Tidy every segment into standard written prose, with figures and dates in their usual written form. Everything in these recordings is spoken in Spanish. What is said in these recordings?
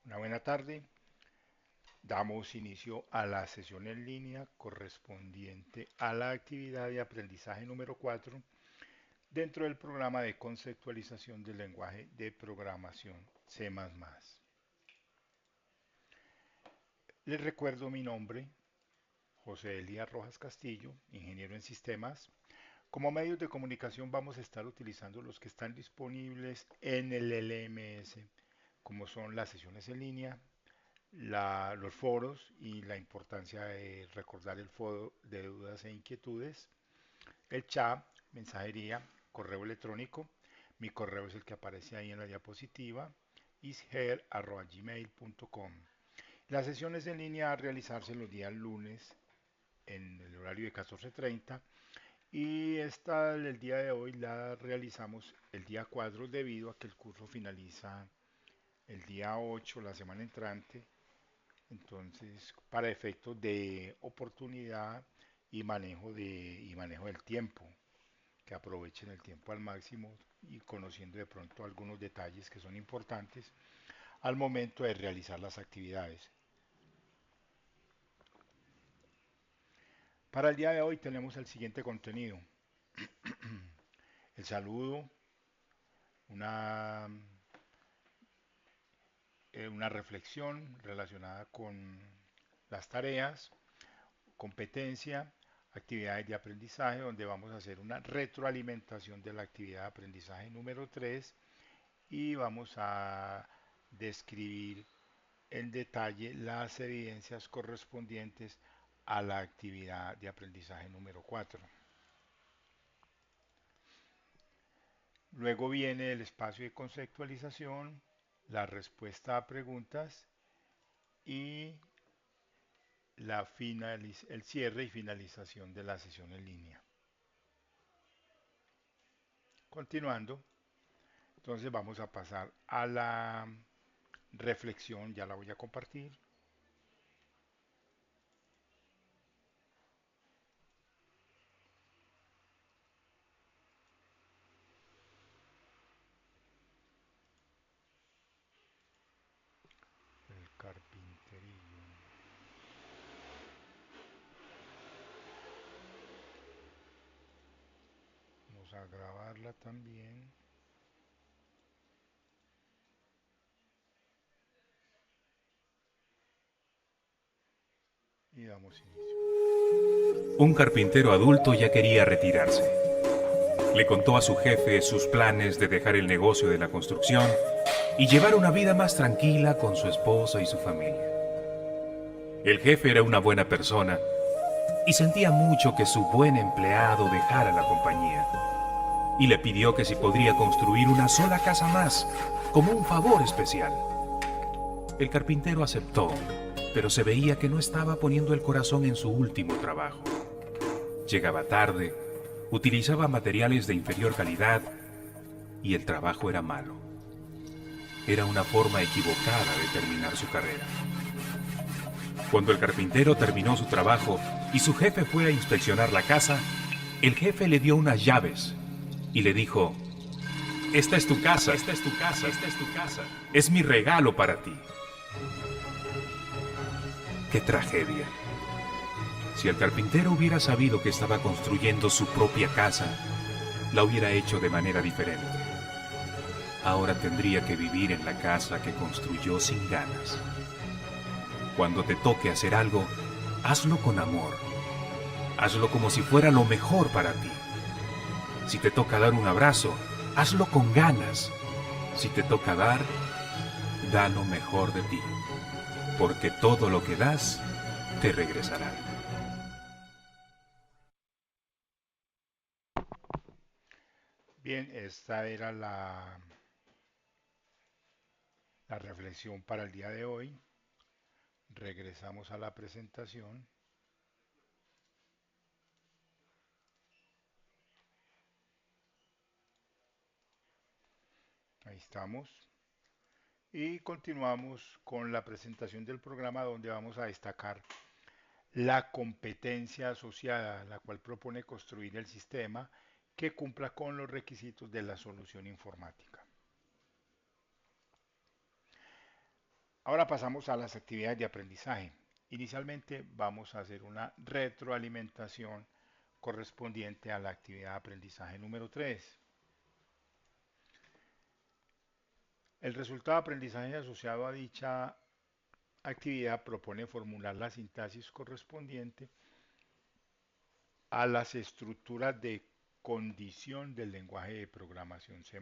Una buena tarde. Damos inicio a la sesión en línea correspondiente a la actividad de aprendizaje número 4 dentro del programa de conceptualización del lenguaje de programación C++. Les recuerdo mi nombre, José Elías Rojas Castillo, ingeniero en sistemas. Como medios de comunicación vamos a estar utilizando los que están disponibles en el LMS, como son las sesiones en línea, los foros y la importancia de recordar el foro de dudas e inquietudes, el chat, mensajería, correo electrónico. Mi correo es el que aparece ahí en la diapositiva, isher@gmail.com. Las sesiones en línea a realizarse los días lunes en el horario de 14:30 y esta el día de hoy la realizamos el día 4 debido a que el curso finaliza el día 8 la semana entrante. Entonces, para efectos de oportunidad y manejo del tiempo, que aprovechen el tiempo al máximo y conociendo de pronto algunos detalles que son importantes al momento de realizar las actividades. Para el día de hoy tenemos el siguiente contenido: el saludo, una, una reflexión relacionada con las tareas, competencia, actividades de aprendizaje, donde vamos a hacer una retroalimentación de la actividad de aprendizaje número 3 y vamos a describir en detalle las evidencias correspondientes a la actividad de aprendizaje número 4. Luego viene el espacio de conceptualización, la respuesta a preguntas y el cierre y finalización de la sesión en línea. Continuando, entonces vamos a pasar a la reflexión, ya la voy a compartir. El carpinterillo. Vamos a grabarla también y damos inicio. Un carpintero adulto ya quería retirarse. Le contó a su jefe sus planes de dejar el negocio de la construcción y llevar una vida más tranquila con su esposa y su familia. El jefe era una buena persona y sentía mucho que su buen empleado dejara la compañía. Y le pidió que si podría construir una sola casa más, como un favor especial. El carpintero aceptó, pero se veía que no estaba poniendo el corazón en su último trabajo. Llegaba tarde, utilizaba materiales de inferior calidad y el trabajo era malo. Era una forma equivocada de terminar su carrera. Cuando el carpintero terminó su trabajo y su jefe fue a inspeccionar la casa, el jefe le dio unas llaves y le dijo: "Esta es tu casa, esta es tu casa, esta es tu casa. Es mi regalo para ti". ¡Qué tragedia! Si el carpintero hubiera sabido que estaba construyendo su propia casa, la hubiera hecho de manera diferente. Ahora tendría que vivir en la casa que construyó sin ganas. Cuando te toque hacer algo, hazlo con amor. Hazlo como si fuera lo mejor para ti. Si te toca dar un abrazo, hazlo con ganas. Si te toca dar, da lo mejor de ti, porque todo lo que das te regresará. Bien, esta era la reflexión para el día de hoy. Regresamos a la presentación. Ahí estamos. Y continuamos con la presentación del programa donde vamos a destacar la competencia asociada, la cual propone construir el sistema que cumpla con los requisitos de la solución informática. Ahora pasamos a las actividades de aprendizaje. Inicialmente vamos a hacer una retroalimentación correspondiente a la actividad de aprendizaje número 3. El resultado de aprendizaje asociado a dicha actividad propone formular la sintaxis correspondiente a las estructuras de condición del lenguaje de programación C++.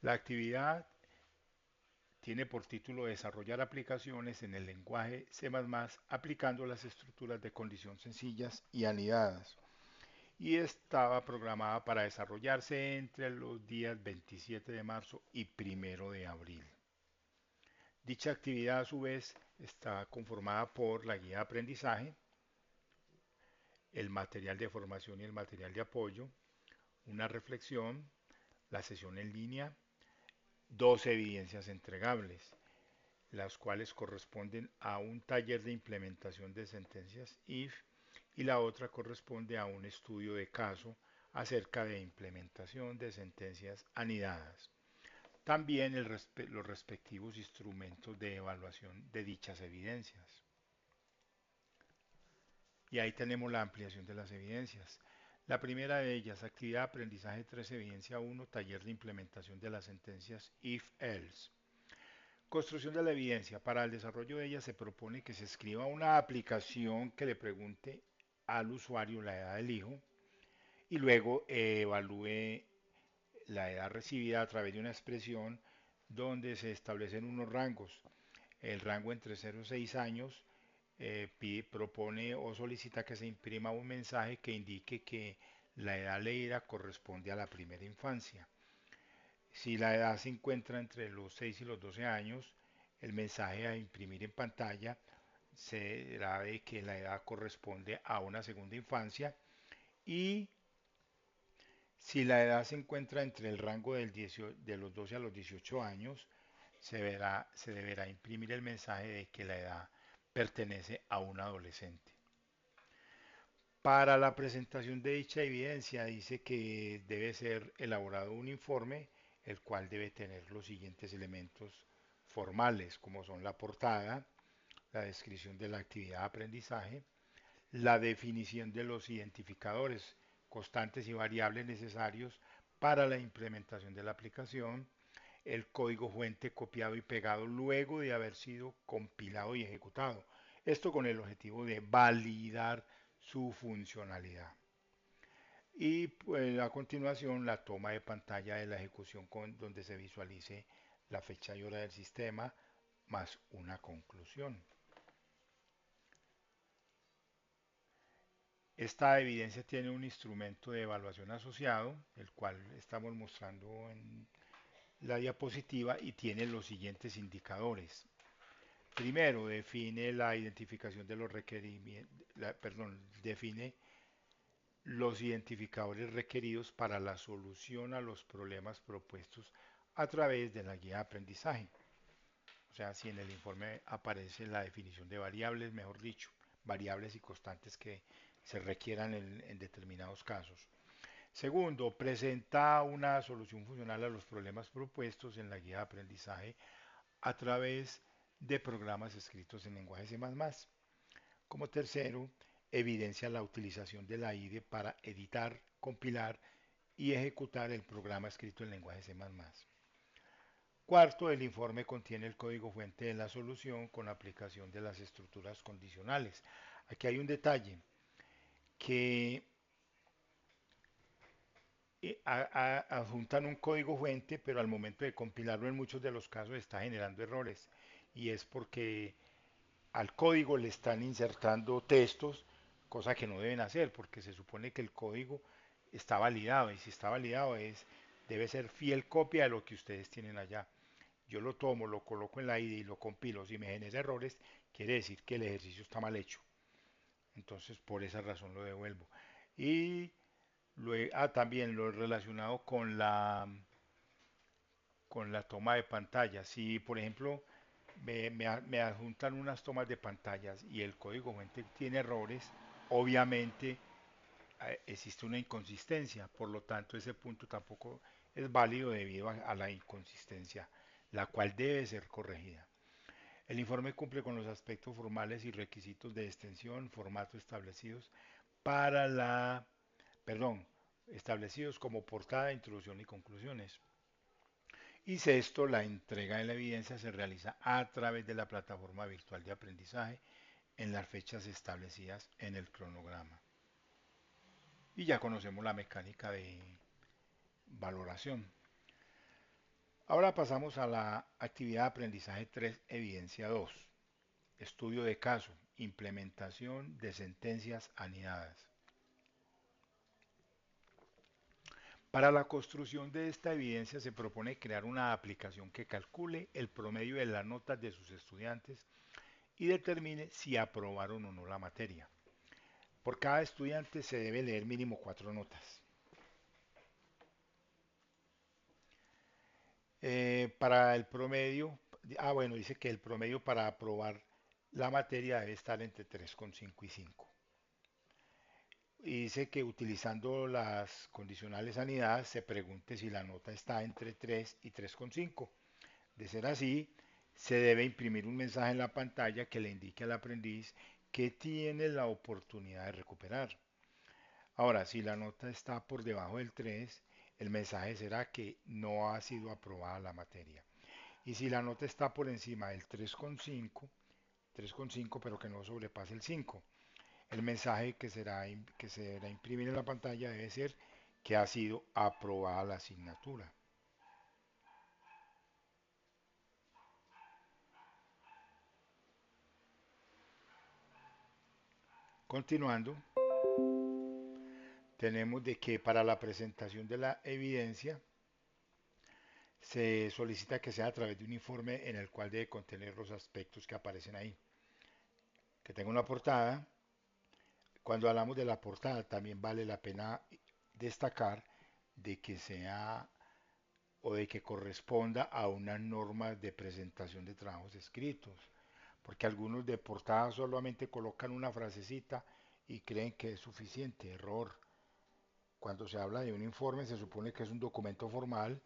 La actividad tiene por título Desarrollar aplicaciones en el lenguaje C++ aplicando las estructuras de condición sencillas y anidadas, y estaba programada para desarrollarse entre los días 27 de marzo y 1 de abril. Dicha actividad a su vez está conformada por la guía de aprendizaje, el material de formación y el material de apoyo, una reflexión, la sesión en línea, dos evidencias entregables, las cuales corresponden a un taller de implementación de sentencias if y la otra corresponde a un estudio de caso acerca de implementación de sentencias anidadas. También los respectivos instrumentos de evaluación de dichas evidencias. Y ahí tenemos la ampliación de las evidencias. La primera de ellas, actividad de aprendizaje 3, evidencia 1, taller de implementación de las sentencias if-else. Construcción de la evidencia. Para el desarrollo de ella se propone que se escriba una aplicación que le pregunte al usuario la edad del hijo y luego evalúe la edad recibida a través de una expresión donde se establecen unos rangos. El rango entre 0 y 6 años propone o solicita que se imprima un mensaje que indique que la edad leída corresponde a la primera infancia. Si la edad se encuentra entre los 6 y los 12 años, el mensaje a imprimir en pantalla será de que la edad corresponde a una segunda infancia, y si la edad se encuentra entre el rango de los 12 a los 18 años, se deberá imprimir el mensaje de que la edad pertenece a un adolescente. Para la presentación de dicha evidencia dice que debe ser elaborado un informe, el cual debe tener los siguientes elementos formales, como son la portada, la descripción de la actividad de aprendizaje, la definición de los identificadores, constantes y variables necesarios para la implementación de la aplicación, el código fuente copiado y pegado luego de haber sido compilado y ejecutado. Esto con el objetivo de validar su funcionalidad. Y pues a continuación la toma de pantalla de la ejecución donde se visualice la fecha y hora del sistema más una conclusión. Esta evidencia tiene un instrumento de evaluación asociado, el cual estamos mostrando en la diapositiva, y tiene los siguientes indicadores. Primero, define la identificación de los requerimientos, define los identificadores requeridos para la solución a los problemas propuestos a través de la guía de aprendizaje. O sea, si en el informe aparece la definición de variables, mejor dicho, variables y constantes que se requieran en determinados casos. Segundo, presenta una solución funcional a los problemas propuestos en la guía de aprendizaje a través de programas escritos en lenguaje C++. Como tercero, evidencia la utilización de la IDE para editar, compilar y ejecutar el programa escrito en lenguaje C++. Cuarto, el informe contiene el código fuente de la solución con aplicación de las estructuras condicionales. Aquí hay un detalle, que adjuntan un código fuente, pero al momento de compilarlo en muchos de los casos está generando errores. Y es porque al código le están insertando textos, cosa que no deben hacer, porque se supone que el código está validado, y si está validado debe ser fiel copia de lo que ustedes tienen allá. Yo lo tomo, lo coloco en la IDE y lo compilo. Si me genera errores, quiere decir que el ejercicio está mal hecho. Entonces, por esa razón lo devuelvo. Y también lo relacionado con la toma de pantalla. Si, por ejemplo, me adjuntan unas tomas de pantallas y el código fuente tiene errores, obviamente existe una inconsistencia. Por lo tanto, ese punto tampoco es válido debido a la inconsistencia la cual debe ser corregida. El informe cumple con los aspectos formales y requisitos de extensión, formato establecidos para la, perdón, establecidos como portada, introducción y conclusiones. Y sexto, la entrega de la evidencia se realiza a través de la plataforma virtual de aprendizaje en las fechas establecidas en el cronograma. Y ya conocemos la mecánica de valoración. Ahora pasamos a la actividad de aprendizaje 3, evidencia 2, estudio de caso, implementación de sentencias anidadas. Para la construcción de esta evidencia se propone crear una aplicación que calcule el promedio de las notas de sus estudiantes y determine si aprobaron o no la materia. Por cada estudiante se debe leer mínimo 4 notas. Para el promedio, bueno, dice que el promedio para aprobar la materia debe estar entre 3,5 y 5. Y dice que utilizando las condicionales anidadas se pregunte si la nota está entre 3 y 3,5. De ser así, se debe imprimir un mensaje en la pantalla que le indique al aprendiz que tiene la oportunidad de recuperar. Ahora, si la nota está por debajo del 3, el mensaje será que no ha sido aprobada la materia. Y si la nota está por encima del 3,5 pero que no sobrepase el 5, el mensaje que se deberá imprimir en la pantalla debe ser que ha sido aprobada la asignatura. Continuando, tenemos de que para la presentación de la evidencia se solicita que sea a través de un informe en el cual debe contener los aspectos que aparecen ahí. Que tenga una portada. Cuando hablamos de la portada también vale la pena destacar de que sea o de que corresponda a unas normas de presentación de trabajos escritos, porque algunos de portada solamente colocan una frasecita y creen que es suficiente. Error. Cuando se habla de un informe se supone que es un documento formal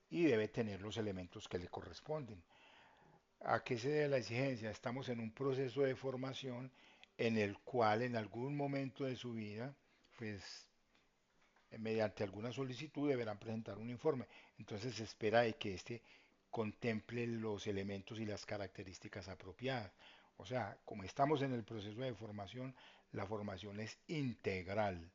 y debe tener los elementos que le corresponden. ¿A qué se debe la exigencia? Estamos en un proceso de formación en el cual en algún momento de su vida, pues mediante alguna solicitud deberán presentar un informe. Entonces se espera de que éste contemple los elementos y las características apropiadas. O sea, como estamos en el proceso de formación, la formación es integral.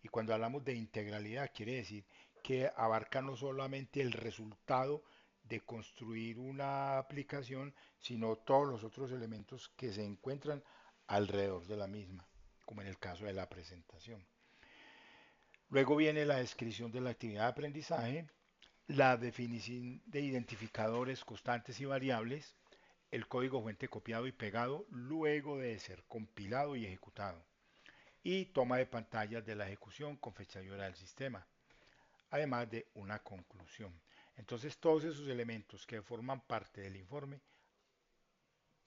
Y cuando hablamos de integralidad, quiere decir que abarca no solamente el resultado de construir una aplicación, sino todos los otros elementos que se encuentran alrededor de la misma, como en el caso de la presentación. Luego viene la descripción de la actividad de aprendizaje, la definición de identificadores constantes y variables, el código fuente copiado y pegado luego de ser compilado y ejecutado, y toma de pantallas de la ejecución con fecha y hora del sistema, además de una conclusión. Entonces todos esos elementos que forman parte del informe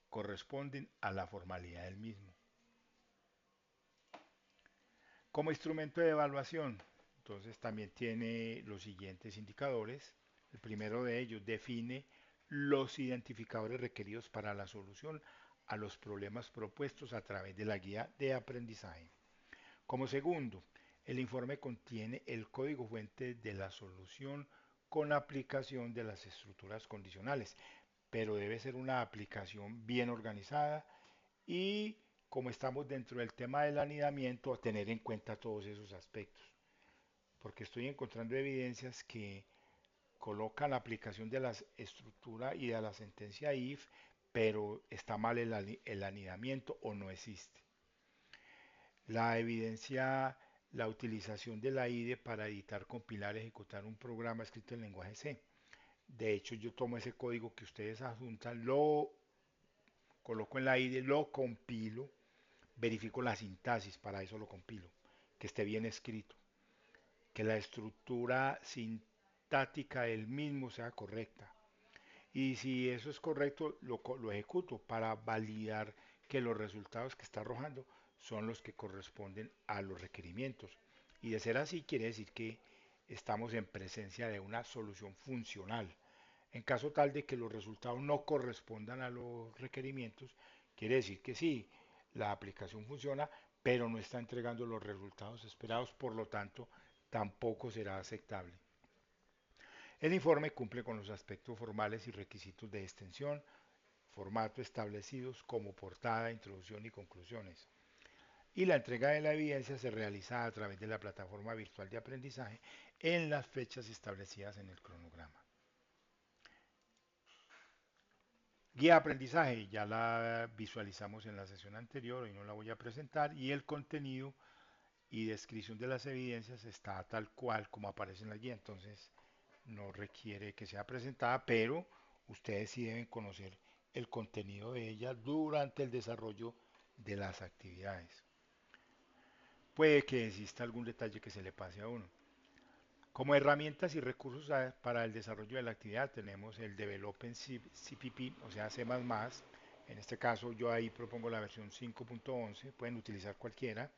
corresponden a la formalidad del mismo. Como instrumento de evaluación, entonces también tiene los siguientes indicadores. El primero de ellos define los identificadores requeridos para la solución a los problemas propuestos a través de la guía de aprendizaje. Como segundo, el informe contiene el código fuente de la solución con aplicación de las estructuras condicionales, pero debe ser una aplicación bien organizada y como estamos dentro del tema del anidamiento, tener en cuenta todos esos aspectos, porque estoy encontrando evidencias que colocan la aplicación de la estructura y de la sentencia if, pero está mal el anidamiento o no existe. La evidencia la utilización de la IDE para editar, compilar, ejecutar un programa escrito en lenguaje C. De hecho, yo tomo ese código que ustedes adjuntan, lo coloco en la IDE, lo compilo, verifico la sintaxis, para eso lo compilo, que esté bien escrito, que la estructura sintáctica del mismo sea correcta. Y si eso es correcto, lo ejecuto para validar que los resultados que está arrojando son los que corresponden a los requerimientos. Y de ser así, quiere decir que estamos en presencia de una solución funcional. En caso tal de que los resultados no correspondan a los requerimientos, quiere decir que sí, la aplicación funciona, pero no está entregando los resultados esperados, por lo tanto, tampoco será aceptable. El informe cumple con los aspectos formales y requisitos de extensión, formato establecidos como portada, introducción y conclusiones. Y la entrega de la evidencia se realiza a través de la plataforma virtual de aprendizaje en las fechas establecidas en el cronograma. Guía de aprendizaje, ya la visualizamos en la sesión anterior, hoy no la voy a presentar, y el contenido y descripción de las evidencias está tal cual como aparece en la guía, entonces no requiere que sea presentada, pero ustedes sí deben conocer el contenido de ella durante el desarrollo de las actividades. Puede que exista algún detalle que se le pase a uno. Como herramientas y recursos para el desarrollo de la actividad tenemos el Development CPP, o sea, C++. En este caso yo ahí propongo la versión 5.11, pueden utilizar cualquiera.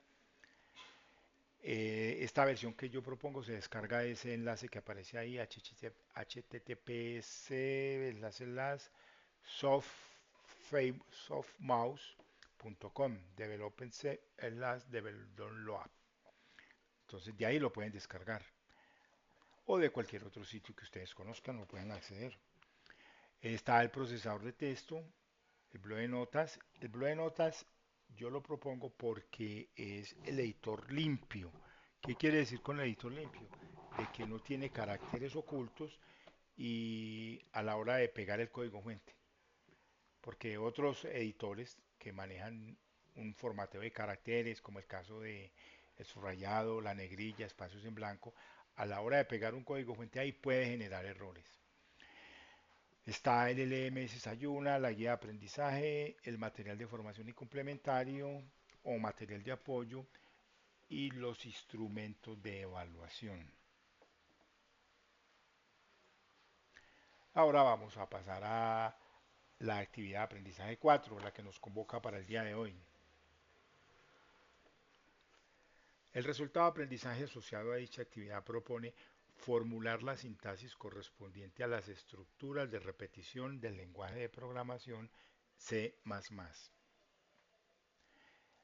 Esta versión que yo propongo se descarga de ese enlace que aparece ahí, https://softmouse.com, development/download. Entonces de ahí lo pueden descargar o de cualquier otro sitio que ustedes conozcan o puedan acceder. Está el procesador de texto, el blog de notas. El blog de notas yo lo propongo porque es el editor limpio. ¿Qué quiere decir con el editor limpio? De que no tiene caracteres ocultos y a la hora de pegar el código fuente. Porque otros editores que manejan un formateo de caracteres, como el caso de el subrayado, la negrilla, espacios en blanco, a la hora de pegar un código fuente ahí puede generar errores. Está el LMS Sayuna, la guía de aprendizaje, el material de formación y complementario o material de apoyo y los instrumentos de evaluación. Ahora vamos a pasar a la actividad de aprendizaje 4, la que nos convoca para el día de hoy. El resultado de aprendizaje asociado a dicha actividad propone formular la sintaxis correspondiente a las estructuras de repetición del lenguaje de programación C++.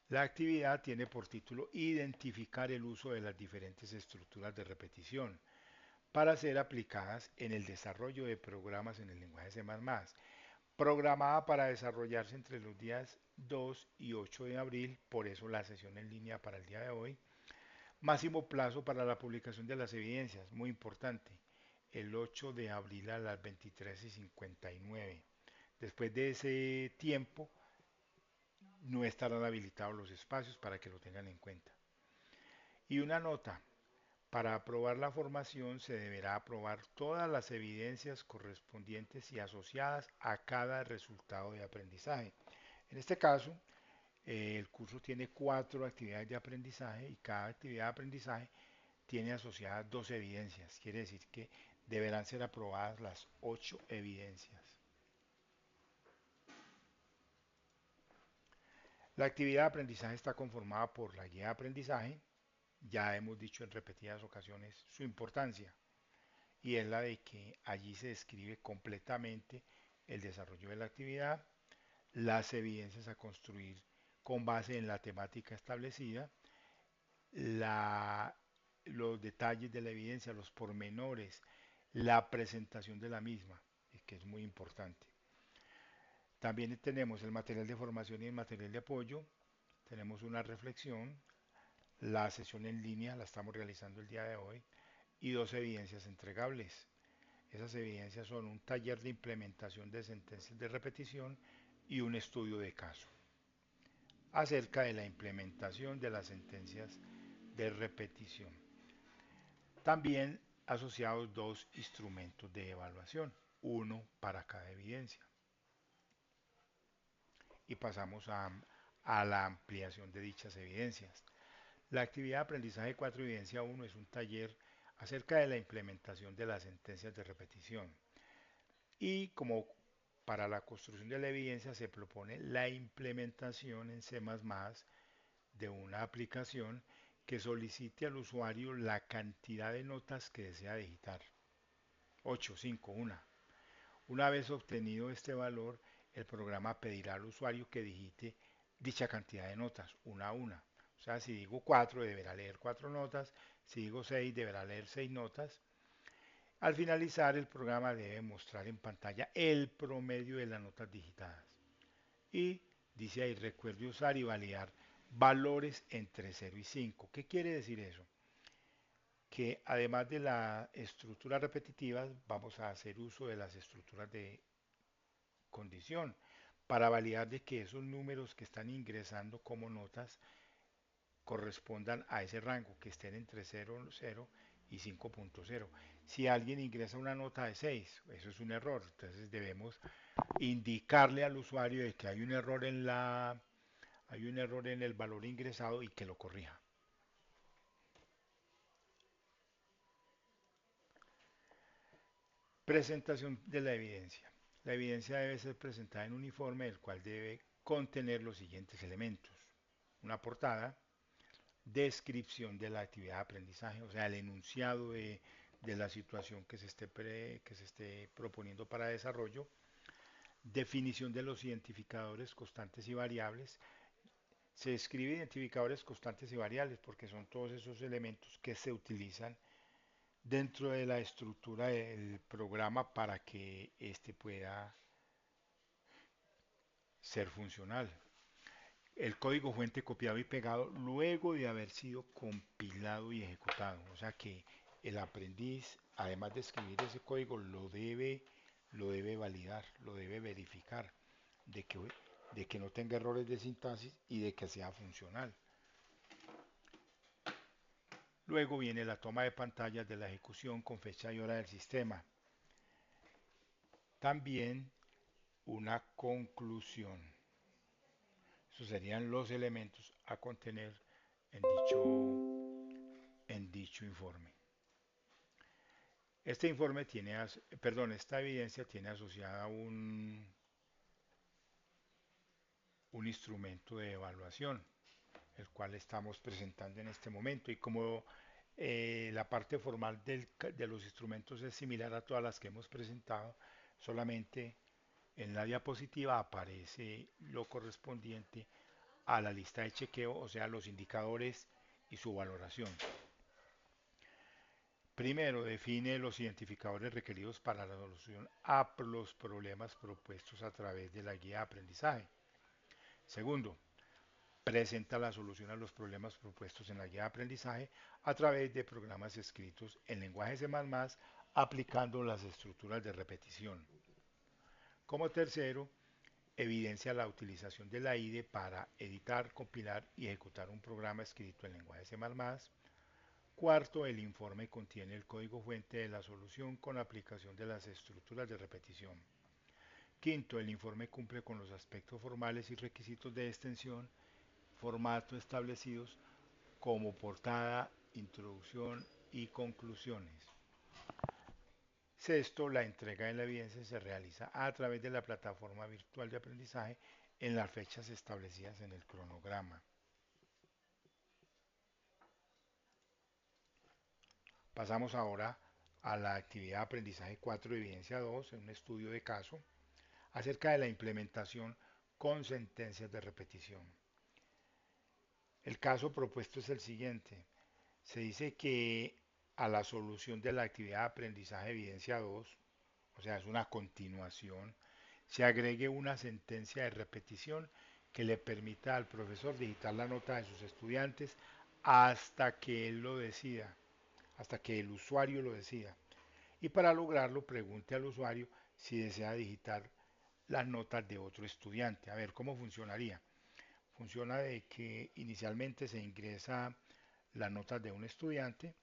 La actividad tiene por título identificar el uso de las diferentes estructuras de repetición para ser aplicadas en el desarrollo de programas en el lenguaje C++, programada para desarrollarse entre los días 2 y 8 de abril, por eso la sesión en línea para el día de hoy. Máximo plazo para la publicación de las evidencias, muy importante, el 8 de abril a las 23:59. Después de ese tiempo no estarán habilitados los espacios para que lo tengan en cuenta. Y una nota, para aprobar la formación se deberá aprobar todas las evidencias correspondientes y asociadas a cada resultado de aprendizaje. En este caso, el curso tiene 4 actividades de aprendizaje y cada actividad de aprendizaje tiene asociadas 2 evidencias. Quiere decir que deberán ser aprobadas las 8 evidencias. La actividad de aprendizaje está conformada por la guía de aprendizaje. Ya hemos dicho en repetidas ocasiones su importancia y es la de que allí se describe completamente el desarrollo de la actividad, las evidencias a construir con base en la temática establecida, la, los detalles de la evidencia, los pormenores, la presentación de la misma, que es muy importante. También tenemos el material de formación y el material de apoyo, tenemos una reflexión, la sesión en línea la estamos realizando el día de hoy y 2 evidencias entregables. Esas evidencias son un taller de implementación de sentencias de repetición y un estudio de caso acerca de la implementación de las sentencias de repetición. También asociados 2 instrumentos de evaluación, uno para cada evidencia. Y pasamos a la ampliación de dichas evidencias. La actividad de aprendizaje 4 evidencia 1 es un taller acerca de la implementación de las sentencias de repetición. Y como para la construcción de la evidencia se propone la implementación en C++ de una aplicación que solicite al usuario la cantidad de notas que desea digitar. 8, 5, 1. Una vez obtenido este valor, el programa pedirá al usuario que digite dicha cantidad de notas, una a una. O sea, si digo 4, deberá leer 4 notas, si digo 6, deberá leer 6 notas. Al finalizar, el programa debe mostrar en pantalla el promedio de las notas digitadas. Y dice ahí, recuerde usar y validar valores entre 0 y 5. ¿Qué quiere decir eso? Que además de las estructuras repetitivas, vamos a hacer uso de las estructuras de condición para validar de que esos números que están ingresando como notas correspondan a ese rango, que estén entre 0,0 y 5,0. Si alguien ingresa una nota de 6, eso es un error, entonces debemos indicarle al usuario de que hay un error en el valor ingresado y que lo corrija. Presentación de la evidencia. La evidencia debe ser presentada en un informe, el cual debe contener los siguientes elementos: una portada, descripción de la actividad de aprendizaje, o sea, el enunciado de la situación que se esté proponiendo para desarrollo, definición de los identificadores constantes y variables. Se escribe identificadores constantes y variables porque son todos esos elementos que se utilizan dentro de la estructura del programa para que éste pueda ser funcional. El código fuente copiado y pegado luego de haber sido compilado y ejecutado. O sea que el aprendiz, además de escribir ese código, lo debe validar, lo debe verificar de que, de que no tenga errores de sintaxis y de que sea funcional. Luego viene la toma de pantallas de la ejecución con fecha y hora del sistema. También una conclusión. Esos serían los elementos a contener en dicho informe. Este informe tiene, esta evidencia tiene asociada un instrumento de evaluación, el cual estamos presentando en este momento. Y como la parte formal de los instrumentos es similar a todas las que hemos presentado, solamente en la diapositiva aparece lo correspondiente a la lista de chequeo, o sea, los indicadores y su valoración. Primero, define los identificadores requeridos para la solución a los problemas propuestos a través de la guía de aprendizaje. Segundo, presenta la solución a los problemas propuestos en la guía de aprendizaje a través de programas escritos en lenguaje C++, aplicando las estructuras de repetición. Como tercero, evidencia la utilización de la IDE para editar, compilar y ejecutar un programa escrito en lenguaje C++. Cuarto, el informe contiene el código fuente de la solución con aplicación de las estructuras de repetición. Quinto, el informe cumple con los aspectos formales y requisitos de extensión, formato establecidos como portada, introducción y conclusiones. Sexto, la entrega de la evidencia se realiza a través de la plataforma virtual de aprendizaje en las fechas establecidas en el cronograma. Pasamos ahora a la actividad de aprendizaje 4, evidencia 2, en un estudio de caso acerca de la implementación con sentencias de repetición. El caso propuesto es el siguiente. Se dice que a la solución de la actividad de aprendizaje evidencia 2, o sea, es una continuación, se agregue una sentencia de repetición que le permita al profesor digitar la nota de sus estudiantes hasta que él lo decida, hasta que el usuario lo decida. Y para lograrlo, pregunte al usuario si desea digitar las notas de otro estudiante. A ver, ¿cómo funcionaría? Funciona de que inicialmente se ingresa las notas de un estudiante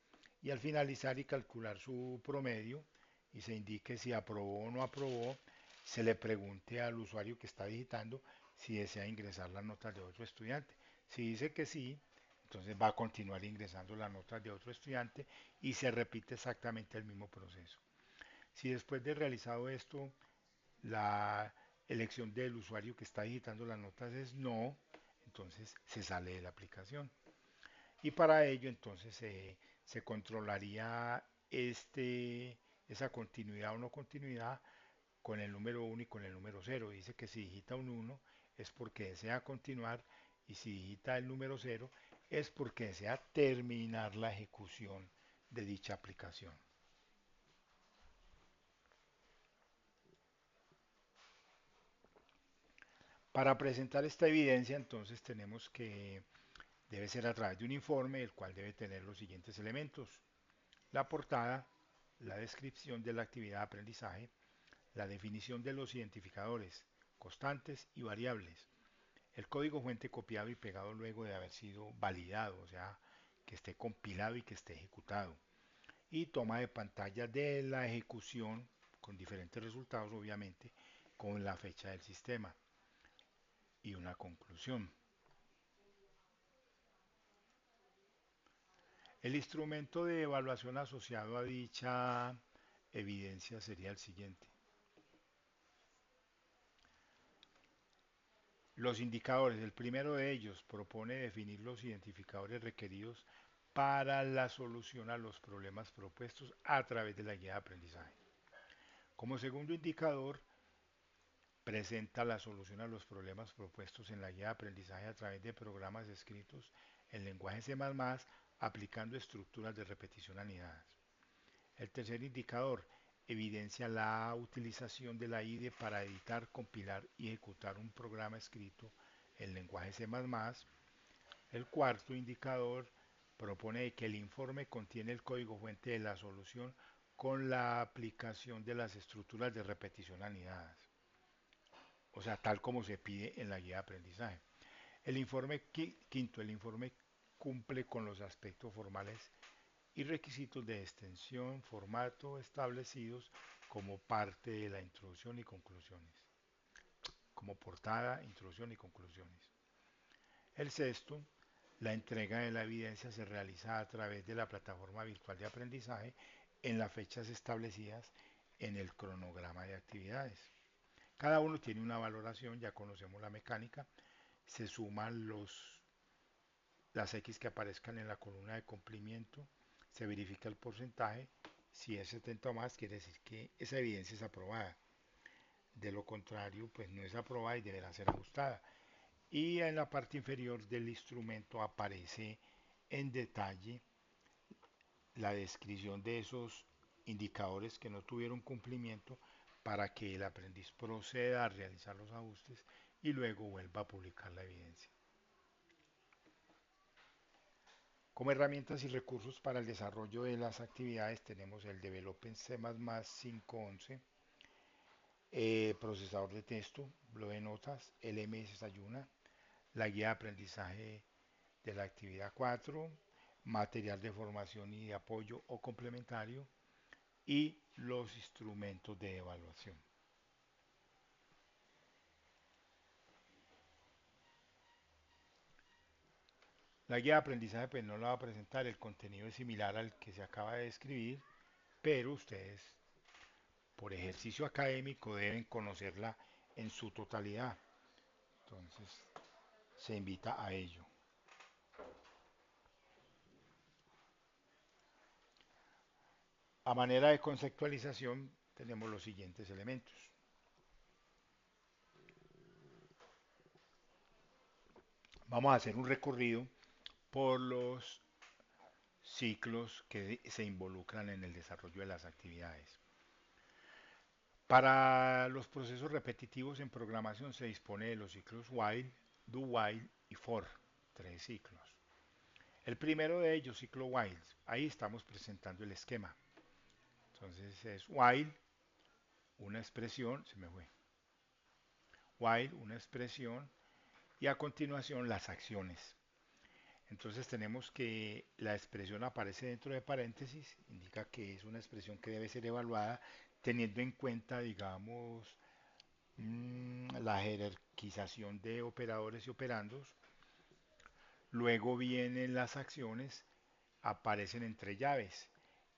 y al finalizar y calcular su promedio y se indique si aprobó o no aprobó, se le pregunte al usuario que está digitando si desea ingresar las notas de otro estudiante. Si dice que sí, entonces va a continuar ingresando las notas de otro estudiante y se repite exactamente el mismo proceso. Si después de realizado esto, la elección del usuario que está digitando las notas es no, entonces se sale de la aplicación. Y para ello entonces se controlaría esa continuidad o no continuidad con el número 1 y con el número 0. Dice que si digita un 1 es porque desea continuar y si digita el número 0 es porque desea terminar la ejecución de dicha aplicación. Para presentar esta evidencia, entonces tenemos que debe ser a través de un informe, el cual debe tener los siguientes elementos: la portada, la descripción de la actividad de aprendizaje, la definición de los identificadores, constantes y variables, el código fuente copiado y pegado luego de haber sido validado, o sea, que esté compilado y que esté ejecutado, y toma de pantalla de la ejecución con diferentes resultados, obviamente, con la fecha del sistema y una conclusión. El instrumento de evaluación asociado a dicha evidencia sería el siguiente: los indicadores. El primero de ellos propone definir los identificadores requeridos para la solución a los problemas propuestos a través de la guía de aprendizaje. Como segundo indicador, presenta la solución a los problemas propuestos en la guía de aprendizaje a través de programas escritos en lenguaje C++, aplicando estructuras de repetición anidadas. El tercer indicador evidencia la utilización de la IDE para editar, compilar y ejecutar un programa escrito en lenguaje C++. El cuarto indicador propone que el informe contiene el código fuente de la solución con la aplicación de las estructuras de repetición anidadas, o sea, tal como se pide en la guía de aprendizaje. El informe quinto, el informe cumple con los aspectos formales y requisitos de extensión, formato establecidos como parte de la introducción y conclusiones, como portada, introducción y conclusiones. El sexto, la entrega de la evidencia se realiza a través de la plataforma virtual de aprendizaje en las fechas establecidas en el cronograma de actividades. Cada uno tiene una valoración, ya conocemos la mecánica, se suman las X que aparezcan en la columna de cumplimiento, se verifica el porcentaje, si es 70 o más quiere decir que esa evidencia es aprobada, de lo contrario pues no es aprobada y deberá ser ajustada. Y en la parte inferior del instrumento aparece en detalle la descripción de esos indicadores que no tuvieron cumplimiento para que el aprendiz proceda a realizar los ajustes y luego vuelva a publicar la evidencia. Como herramientas y recursos para el desarrollo de las actividades tenemos el Development C++ 5.11, procesador de texto, bloc de notas, LMS Sayuna, la guía de aprendizaje de la actividad 4, material de formación y de apoyo o complementario y los instrumentos de evaluación. La guía de aprendizaje pues no la va a presentar, el contenido es similar al que se acaba de describir, pero ustedes por ejercicio académico deben conocerla en su totalidad. Entonces se invita a ello. A manera de conceptualización tenemos los siguientes elementos. Vamos a hacer un recorrido por los ciclos que se involucran en el desarrollo de las actividades. Para los procesos repetitivos en programación se dispone de los ciclos while, do while y for, 3 ciclos. El primero de ellos, ciclo while, ahí estamos presentando el esquema. Entonces es while, una expresión, se me fue, while, una expresión, y a continuación las acciones. Entonces tenemos que la expresión aparece dentro de paréntesis, indica que es una expresión que debe ser evaluada teniendo en cuenta, digamos, la jerarquización de operadores y operandos. Luego vienen las acciones, aparecen entre llaves.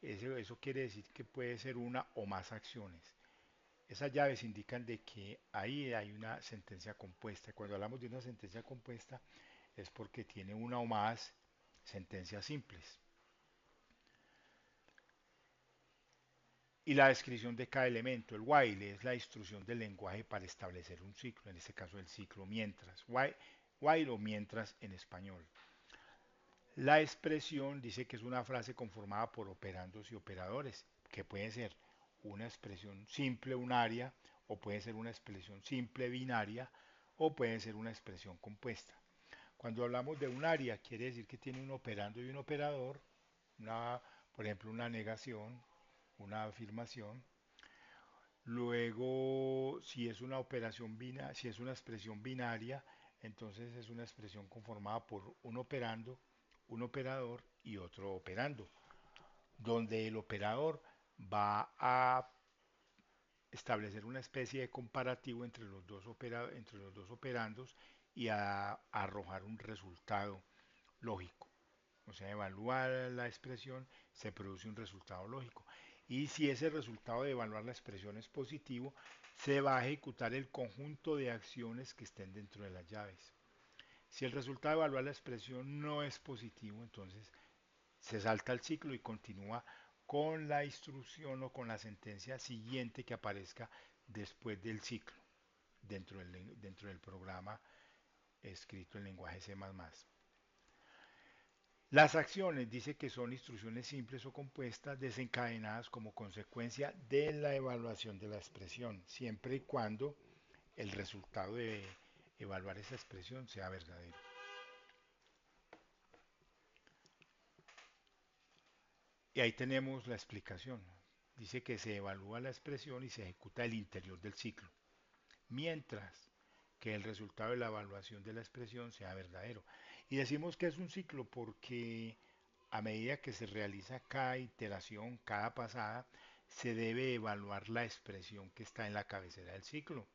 Eso quiere decir que puede ser una o más acciones. Esas llaves indican de que ahí hay una sentencia compuesta. Cuando hablamos de una sentencia compuesta es porque tiene una o más sentencias simples. y la descripción de cada elemento. El while es la instrucción del lenguaje para establecer un ciclo, en este caso el ciclo mientras, while o mientras en español. La expresión dice que es una frase conformada por operandos y operadores, que puede ser una expresión simple unaria, o puede ser una expresión simple binaria, o puede ser una expresión compuesta. Cuando hablamos de un área, quiere decir que tiene un operando y un operador, una, por ejemplo, una negación, una afirmación. Luego, si es una operación binaria, si es una expresión binaria, entonces es una expresión conformada por un operando, un operador y otro operando, donde el operador va a establecer una especie de comparativo entre los dos operandos y a arrojar un resultado lógico. O sea, evaluar la expresión, se produce un resultado lógico. Y si ese resultado de evaluar la expresión es positivo, se va a ejecutar el conjunto de acciones que estén dentro de las llaves. Si el resultado de evaluar la expresión no es positivo, entonces se salta el ciclo y continúa con la instrucción o con la sentencia siguiente que aparezca después del ciclo dentro del programa escrito en lenguaje C++. Las acciones dice que son instrucciones simples o compuestas desencadenadas como consecuencia de la evaluación de la expresión, siempre y cuando el resultado de evaluar esa expresión sea verdadero. Y ahí tenemos la explicación. Dice que se evalúa la expresión y se ejecuta el interior del ciclo, mientras que el resultado de la evaluación de la expresión sea verdadero. Y decimos que es un ciclo porque a medida que se realiza cada iteración, cada pasada, se debe evaluar la expresión que está en la cabecera del ciclo.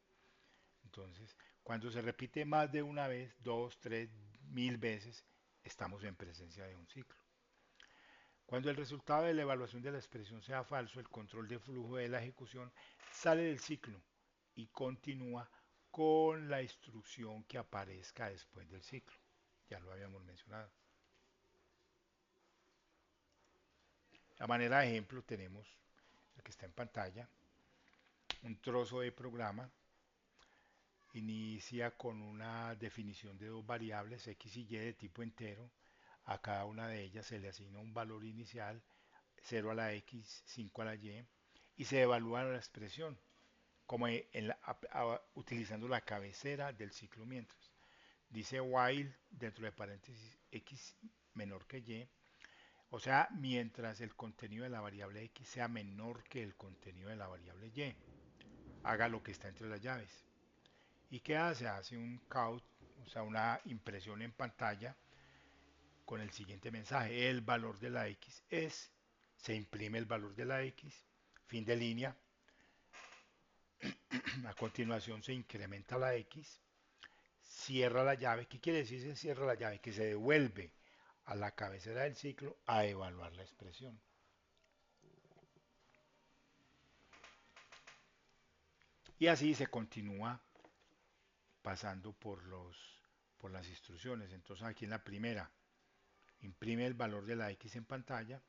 Entonces, cuando se repite más de una vez, dos, tres, mil veces, estamos en presencia de un ciclo. Cuando el resultado de la evaluación de la expresión sea falso, el control de flujo de la ejecución sale del ciclo y continúa con la instrucción que aparezca después del ciclo. Ya lo habíamos mencionado. A manera de ejemplo tenemos el que está en pantalla, un trozo de programa. Inicia con una definición de dos variables x y y de tipo entero. A cada una de ellas se le asigna un valor inicial, 0 a la x, 5 a la y se evalúa la expresión como utilizando la cabecera del ciclo mientras. Dice while dentro de paréntesis x menor que y, o sea, mientras el contenido de la variable x sea menor que el contenido de la variable y, haga lo que está entre las llaves. ¿Y qué hace? Hace un count, o sea, una impresión en pantalla con el siguiente mensaje. El valor de la X es, se imprime el valor de la X, fin de línea. A continuación se incrementa la X, cierra la llave. ¿Qué quiere decir se cierra la llave? Que se devuelve a la cabecera del ciclo a evaluar la expresión. Y así se continúa pasando por las instrucciones. Entonces aquí en la primera imprime el valor de la X en pantalla,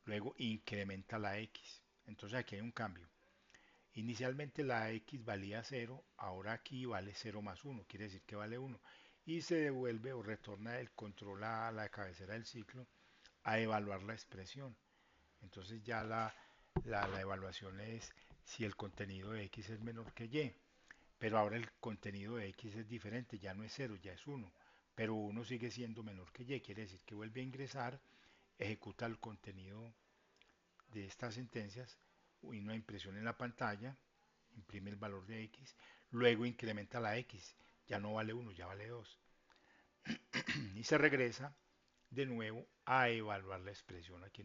luego incrementa la X. Entonces aquí hay un cambio. Inicialmente la X valía 0, ahora aquí vale 0 más 1, quiere decir que vale 1. Y se devuelve o retorna el control a la cabecera del ciclo a evaluar la expresión. Entonces ya la evaluación es si el contenido de X es menor que Y. Pero ahora el contenido de X es diferente, ya no es 0, ya es 1. Pero 1 sigue siendo menor que Y, quiere decir que vuelve a ingresar, ejecuta el contenido de estas sentencias, una impresión en la pantalla, imprime el valor de X, luego incrementa la X, ya no vale 1, ya vale 2. Y se regresa de nuevo a evaluar la expresión aquí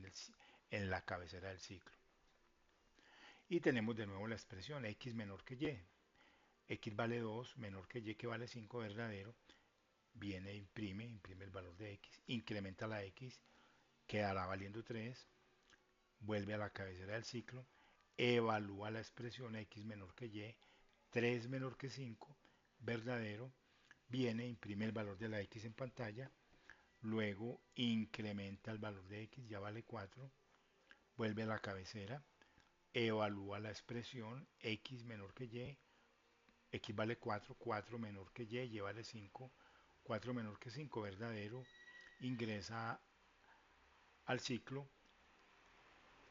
en la cabecera del ciclo. Y tenemos de nuevo la expresión X menor que Y. X vale 2, menor que Y que vale 5 verdadero. Viene e imprime el valor de X, incrementa la X, quedará valiendo 3, vuelve a la cabecera del ciclo, evalúa la expresión X menor que Y, 3 menor que 5, verdadero, viene, imprime el valor de la X en pantalla, luego incrementa el valor de X, ya vale 4, vuelve a la cabecera, evalúa la expresión x menor que y, x vale 4, 4 menor que y vale 5, 4 menor que 5, verdadero, ingresa al ciclo,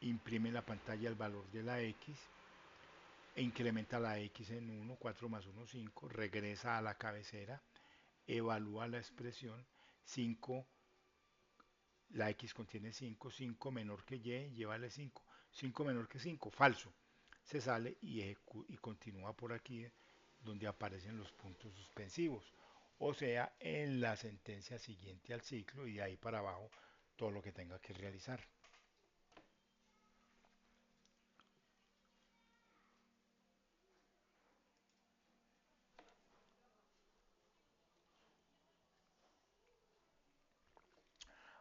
imprime en la pantalla el valor de la x, e incrementa la x en 1, 4 más 1, 5, regresa a la cabecera, evalúa la expresión, 5, la x contiene 5, 5 menor que y vale 5, 5 menor que 5, falso, se sale y continúa por aquí donde aparecen los puntos suspensivos, o sea, en la sentencia siguiente al ciclo y de ahí para abajo todo lo que tenga que realizar.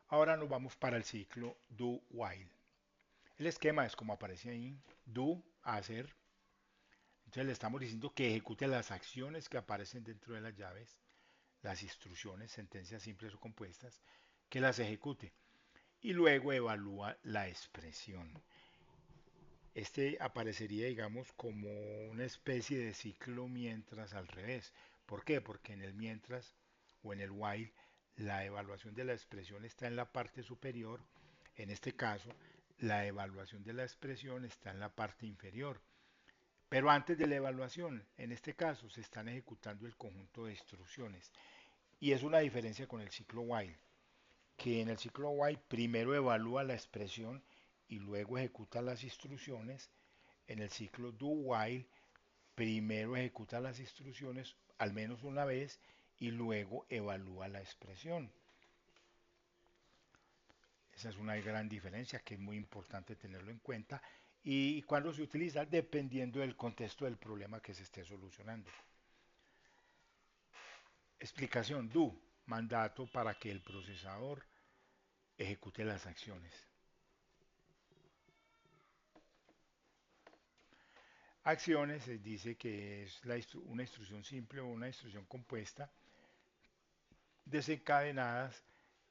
Ahora nos vamos para el ciclo do while. El esquema es como aparece ahí, do, hacer. Entonces le estamos diciendo que ejecute las acciones que aparecen dentro de las llaves, las instrucciones, sentencias simples o compuestas, que las ejecute. Y luego evalúa la expresión. Este aparecería, digamos, como una especie de ciclo mientras al revés. ¿Por qué? Porque en el mientras o en el while la evaluación de la expresión está en la parte superior. En este caso, la evaluación de la expresión está en la parte inferior. Pero antes de la evaluación, en este caso, se están ejecutando el conjunto de instrucciones. Y es una diferencia con el ciclo while, que en el ciclo while primero evalúa la expresión y luego ejecuta las instrucciones. En el ciclo do while, primero ejecuta las instrucciones al menos una vez y luego evalúa la expresión. Esa es una gran diferencia que es muy importante tenerlo en cuenta y cuando se utiliza dependiendo del contexto del problema que se esté solucionando. Explicación do, mandato para que el procesador ejecute las acciones. Acciones dice que es una instrucción simple o una instrucción compuesta desencadenadas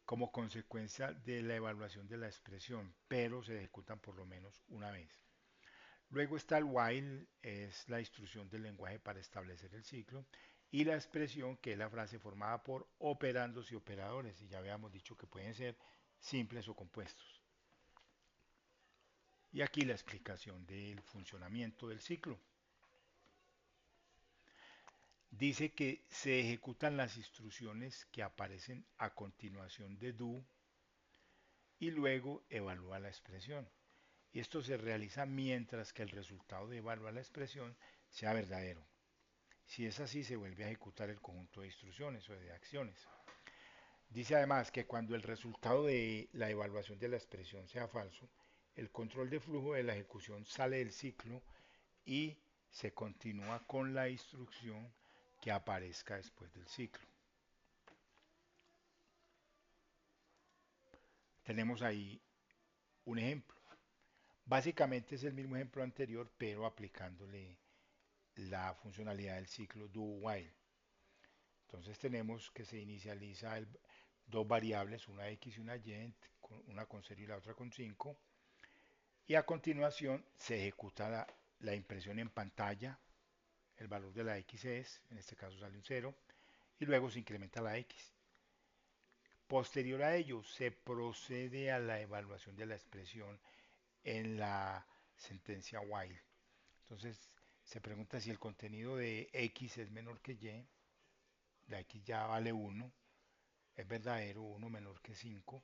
como consecuencia de la evaluación de la expresión, pero se ejecutan por lo menos una vez. Luego está el while, es la instrucción del lenguaje para establecer el ciclo, y la expresión, que es la frase formada por operandos y operadores, y ya habíamos dicho que pueden ser simples o compuestos. Y aquí la explicación del funcionamiento del ciclo. Dice que se ejecutan las instrucciones que aparecen a continuación de do y luego evalúa la expresión. Y esto se realiza mientras que el resultado de evaluar la expresión sea verdadero. Si es así, se vuelve a ejecutar el conjunto de instrucciones o de acciones. Dice además que cuando el resultado de la evaluación de la expresión sea falso, el control de flujo de la ejecución sale del ciclo y se continúa con la instrucción que aparezca después del ciclo. Tenemos ahí un ejemplo. Básicamente es el mismo ejemplo anterior, pero aplicándole la funcionalidad del ciclo do while. Entonces tenemos que se inicializa dos variables, una x y una con 0 y la otra con 5, y a continuación se ejecuta la impresión en pantalla, el valor de la x es, en este caso sale un 0, y luego se incrementa la x. Posterior a ello se procede a la evaluación de la expresión en la sentencia while. Entonces se pregunta si el contenido de x es menor que y, la x ya vale 1, es verdadero, 1 menor que 5,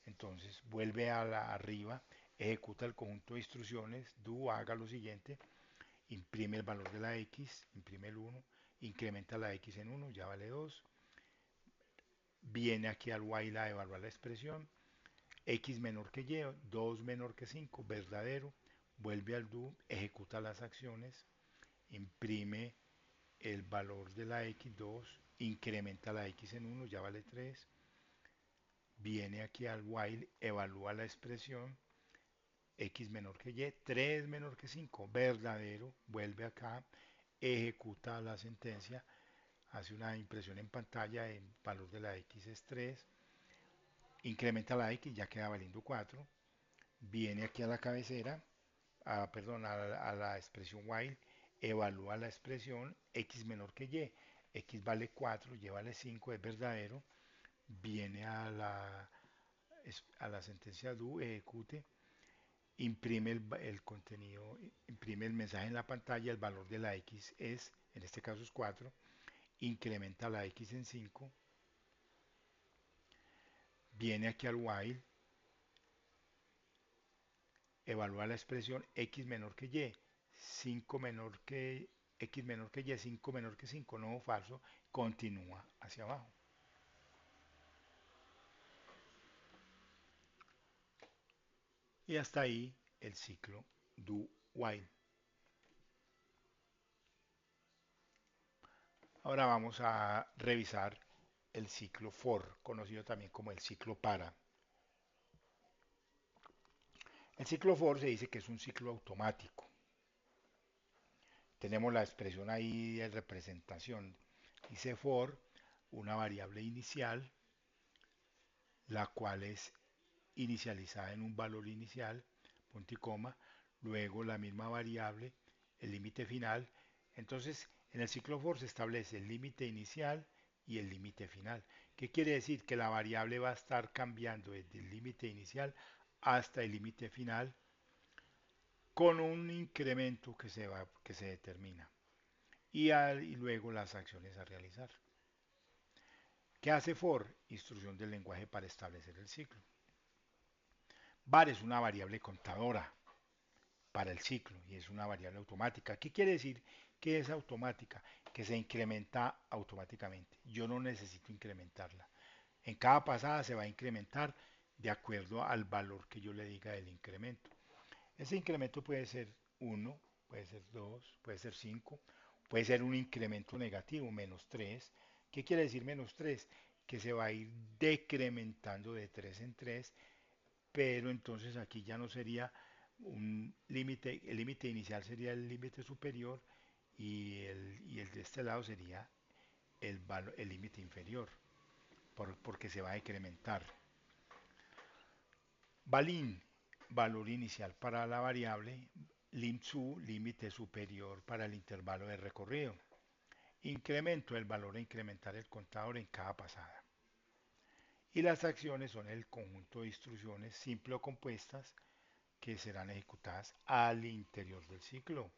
entonces vuelve a la arriba, ejecuta el conjunto de instrucciones, do haga lo siguiente, imprime el valor de la x, imprime el 1, incrementa la x en 1, ya vale 2, viene aquí al while a evaluar la expresión, x menor que y, 2 menor que 5, verdadero, vuelve al do, ejecuta las acciones, imprime el valor de la x, 2, incrementa la x en 1, ya vale 3, viene aquí al while, evalúa la expresión, x menor que y, 3 menor que 5, verdadero, vuelve acá, ejecuta la sentencia, hace una impresión en pantalla, el valor de la x es 3, incrementa la x, ya queda valiendo 4, viene aquí a la cabecera, perdón, a la expresión while, evalúa la expresión x menor que y. X vale 4, y vale 5, es verdadero. Viene a la sentencia do, ejecute, imprime el contenido, imprime el mensaje en la pantalla, el valor de la x es, en este caso es 4, incrementa la x en 5, viene aquí al while, evalúa la expresión x menor que y, 5 menor que x menor que y, 5 menor que 5, no falso, continúa hacia abajo. Y hasta ahí el ciclo do while. Ahora vamos a revisar el ciclo for, conocido también como el ciclo para. El ciclo for se dice que es un ciclo automático. Tenemos la expresión ahí de representación. Dice for, una variable inicial, la cual es inicializada en un valor inicial, punto y coma, luego la misma variable, el límite final. Entonces, en el ciclo for se establece el límite inicial y el límite final. ¿Qué quiere decir? Que la variable va a estar cambiando desde el límite inicial hasta el límite final con un incremento que se determina y luego las acciones a realizar. ¿Qué hace for? Instrucción del lenguaje para establecer el ciclo. Var es una variable contadora para el ciclo y es una variable automática. ¿Qué quiere decir que es automática? Que se incrementa automáticamente. Yo no necesito incrementarla. En cada pasada se va a incrementar de acuerdo al valor que yo le diga del incremento. Ese incremento puede ser 1, puede ser 2, puede ser 5, puede ser un incremento negativo, -3. ¿Qué quiere decir -3? Que se va a ir decrementando de 3 en 3, pero entonces aquí ya no sería un límite, el límite inicial sería el límite superior y el de este lado sería el límite inferior, porque se va a decrementar. Valin, valor inicial para la variable, lim2, límite superior para el intervalo de recorrido. Incremento, el valor a incrementar el contador en cada pasada. Y las acciones son el conjunto de instrucciones simple o compuestas que serán ejecutadas al interior del ciclo.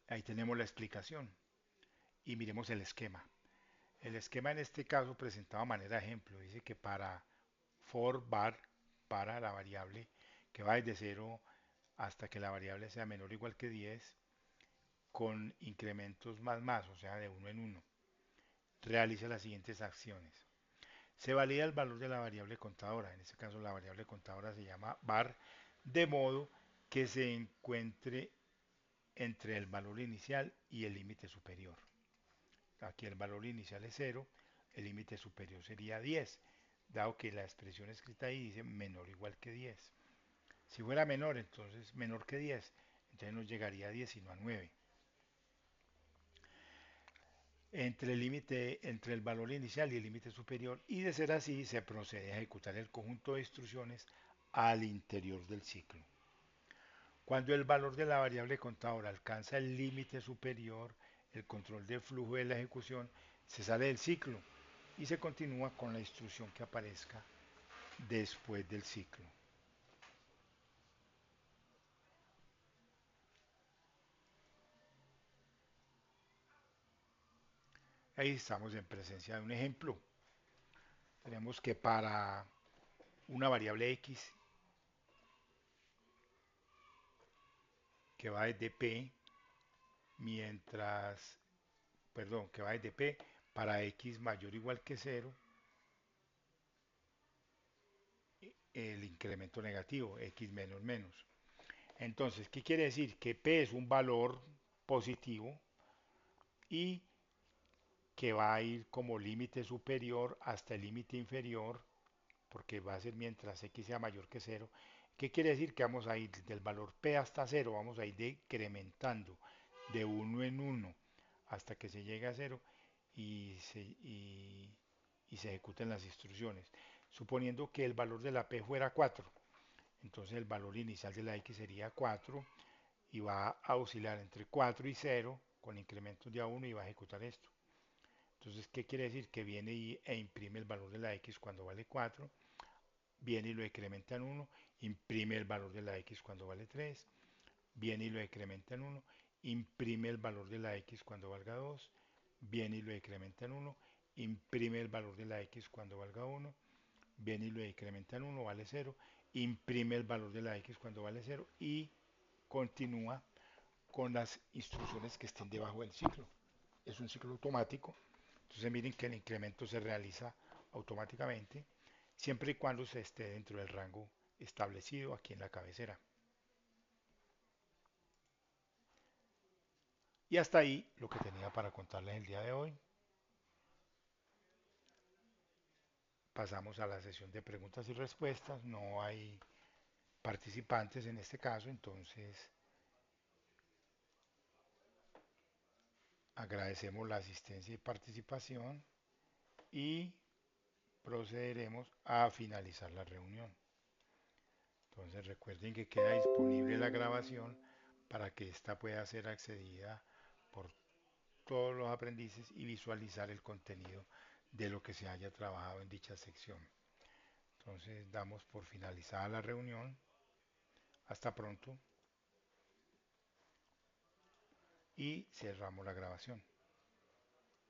Ahí tenemos la explicación y miremos el esquema. El esquema en este caso presentado a manera de ejemplo dice que para for var, para la variable que va desde 0 hasta que la variable sea menor o igual que 10, con incrementos más, o sea, de 1 en 1, realiza las siguientes acciones. Se valida el valor de la variable contadora, en este caso la variable contadora se llama var, de modo que se encuentre entre el valor inicial y el límite superior. Aquí el valor inicial es 0, el límite superior sería 10, dado que la expresión escrita ahí dice menor o igual que 10. Si fuera menor, entonces menor que 10, entonces nos llegaría a 10 y no a 9. Entre el valor inicial y el límite superior, y de ser así se procede a ejecutar el conjunto de instrucciones al interior del ciclo. Cuando el valor de la variable contadora alcanza el límite superior, el control del flujo de la ejecución se sale del ciclo y se continúa con la instrucción que aparezca después del ciclo. Ahí estamos en presencia de un ejemplo. Tenemos que para una variable x que va desde p, que va desde p para x mayor o igual que 0, el incremento negativo, x menos menos. Entonces, ¿qué quiere decir? Que p es un valor positivo y que va a ir como límite superior hasta el límite inferior, porque va a ser mientras x sea mayor que 0. ¿Qué quiere decir? Que vamos a ir del valor p hasta 0, vamos a ir decrementando de 1 en 1 hasta que se llegue a 0 y se ejecuten las instrucciones. suponiendo que el valor de la P fuera 4. Entonces el valor inicial de la X sería 4 y va a oscilar entre 4 y 0 con incrementos de a1 y va a ejecutar esto. Entonces, ¿qué quiere decir? Que viene e imprime el valor de la X cuando vale 4, viene y lo decrementa en 1, imprime el valor de la X cuando vale 3, viene y lo decrementa en 1, imprime el valor de la X cuando valga 2, viene y lo decrementa en 1, imprime el valor de la X cuando valga 1, viene y lo decrementa en 1, vale 0, imprime el valor de la X cuando vale 0 y continúa con las instrucciones que estén debajo del ciclo. Es un ciclo automático, entonces miren que el incremento se realiza automáticamente siempre y cuando se esté dentro del rango establecido aquí en la cabecera. Y hasta ahí lo que tenía para contarles el día de hoy. Pasamos a la sesión de preguntas y respuestas. No hay participantes en este caso, entonces agradecemos la asistencia y participación y procederemos a finalizar la reunión. Entonces recuerden que queda disponible la grabación para que ésta pueda ser accedida por todos los aprendices y visualizar el contenido de lo que se haya trabajado en dicha sección. Entonces damos por finalizada la reunión. Hasta pronto y cerramos la grabación.